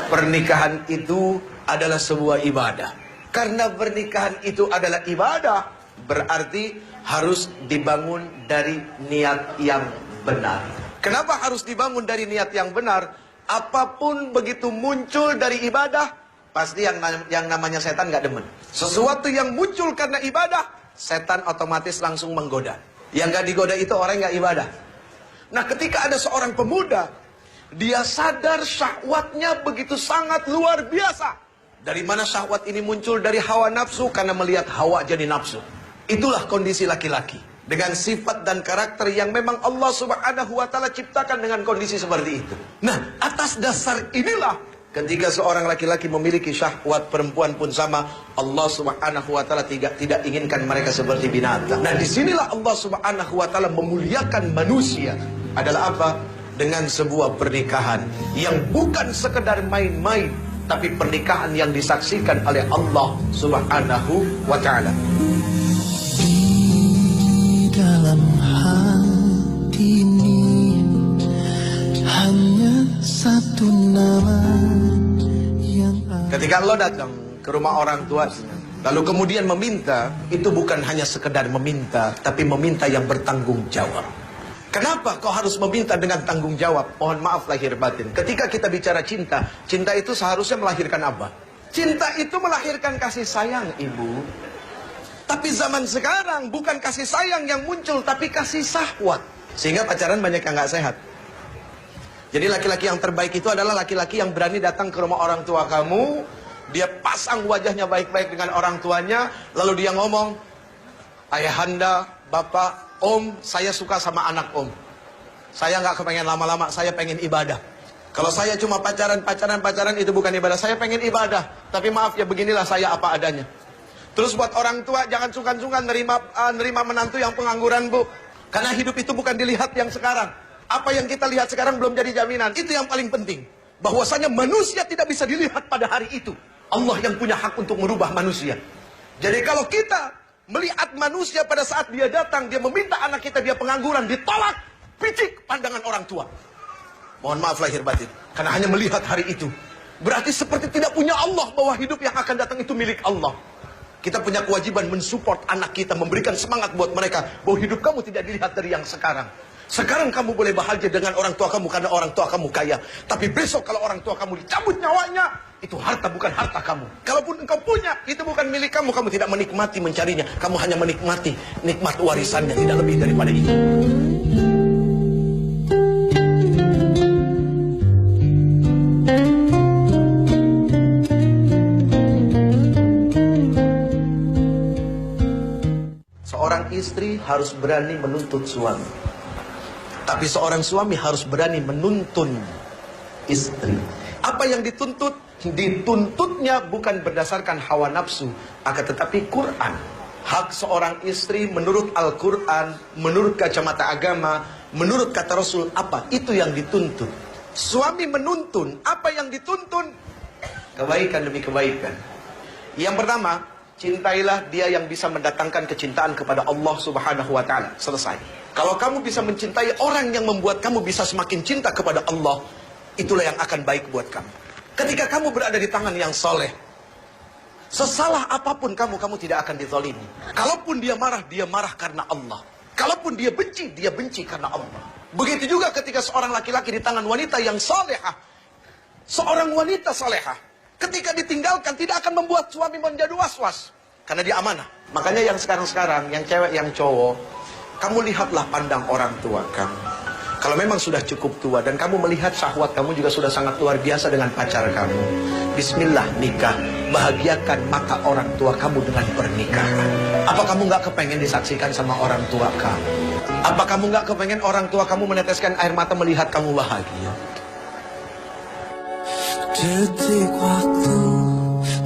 Pernikahan itu adalah sebuah ibadah. Karena pernikahan itu adalah ibadah, berarti harus dibangun dari niat yang benar. Kenapa harus dibangun dari niat yang benar? Apapun begitu muncul dari ibadah, pasti yang namanya setan gak demen. Sesuatu yang muncul karena ibadah, setan otomatis langsung menggoda. Yang gak digoda itu orang yang gak ibadah. Nah, ketika ada seorang pemuda, dia sadar syahwatnya begitu sangat luar biasa. Dari mana syahwat ini muncul? Dari hawa nafsu, karena melihat hawa jadi nafsu. Itulah kondisi laki-laki. Dengan sifat dan karakter yang memang Allah Subhanahu wa ta'ala ciptakan dengan kondisi seperti itu. Nah, atas dasar inilah, ketika seorang laki-laki memiliki syahwat, perempuan pun sama, Allah Subhanahu wa ta'ala tidak inginkan mereka seperti binatang. Nah, disinilah Allah Subhanahu wa ta'ala memuliakan manusia. Adalah apa? Dengan sebuah pernikahan yang bukan sekedar main-main, tapi pernikahan yang disaksikan oleh Allah Subhanahu wa ta'ala. Di dalam hati ini hanya satu nama yang Ketika lo datang ke rumah orang tua, lalu kemudian meminta, itu bukan hanya sekedar meminta, tapi meminta yang bertanggung jawab. Kenapa kau harus meminta dengan tanggung jawab? Mohon maaf lahir batin. Ketika kita bicara cinta, cinta itu seharusnya melahirkan apa? Cinta itu melahirkan kasih sayang, ibu. Tapi zaman sekarang bukan kasih sayang yang muncul, tapi kasih syahwat. Sehingga pacaran banyak yang gak sehat. Jadi laki-laki yang terbaik itu adalah laki-laki yang berani datang ke rumah orang tua kamu. Dia pasang wajahnya baik-baik dengan orang tuanya. Lalu dia ngomong, ayahanda, bapak, om, saya suka sama anak om. Saya gak kepengen lama-lama, saya pengen ibadah. Kalau saya cuma pacaran itu bukan ibadah. Saya pengen ibadah. Tapi maaf ya, beginilah saya apa adanya. Terus buat orang tua, jangan sungkan-sungkan nerima menantu yang pengangguran, bu. Karena hidup itu bukan dilihat yang sekarang. Apa yang kita lihat sekarang belum jadi jaminan. Itu yang paling penting. Bahwasanya manusia tidak bisa dilihat pada hari itu. Allah yang punya hak untuk merubah manusia. Jadi kalau kita melihat manusia pada saat dia datang, dia meminta anak kita, dia pengangguran, ditolak, picik pandangan orang tua. Mohon maaf lahir batin. Karena hanya melihat hari itu. Berarti seperti tidak punya Allah, bahwa hidup yang akan datang itu milik Allah. Kita punya kewajiban mensupport anak kita, memberikan semangat buat mereka, bahwa hidup kamu tidak dilihat dari yang sekarang. Sekarang kamu boleh bahagia dengan orang tua kamu karena orang tua kamu kaya. Tapi besok kalau orang tua kamu dicabut nyawanya, itu harta bukan harta kamu. Kalaupun engkau punya, itu bukan milik kamu. Kamu tidak menikmati mencarinya. Kamu hanya menikmati nikmat warisannya, tidak lebih daripada itu. Seorang istri harus berani menuntut suami. Tapi seorang suami harus berani menuntun istri. Apa yang dituntut? Dituntutnya bukan berdasarkan hawa nafsu, akan tetapi Quran. Hak seorang istri menurut Al-Quran, menurut kacamata agama, menurut kata Rasul, apa? Itu yang dituntut. Suami menuntun, apa yang dituntun? Kebaikan demi kebaikan. Yang pertama, cintailah dia yang bisa mendatangkan kecintaan kepada Allah Subhanahu wa ta'ala. Selesai. Kalau kamu bisa mencintai orang yang membuat kamu bisa semakin cinta kepada Allah, itulah yang akan baik buat kamu. Ketika kamu berada di tangan yang soleh, sesalah apapun kamu tidak akan dizalimi. Kalaupun dia marah karena Allah. Kalaupun dia benci karena Allah. Begitu juga ketika seorang laki-laki di tangan wanita yang salehah. Seorang wanita salehah, ketika ditinggalkan tidak akan membuat suami menjadi was-was. Karena dia amanah. Makanya yang sekarang, yang cewek, yang cowok, kamu lihatlah pandang orang tua kamu. Kalau memang sudah cukup tua dan kamu melihat syahwat kamu juga sudah sangat luar biasa dengan pacar kamu, bismillah nikah. Bahagiakan mata orang tua kamu dengan pernikahan. Apa kamu gak kepengen disaksikan sama orang tua kamu? Apa kamu gak kepengen orang tua kamu meneteskan air mata melihat kamu bahagia? detik waktu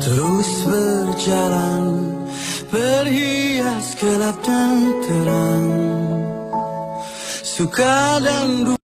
terus berjalan, berhias gelap dan terang, suka dan duka.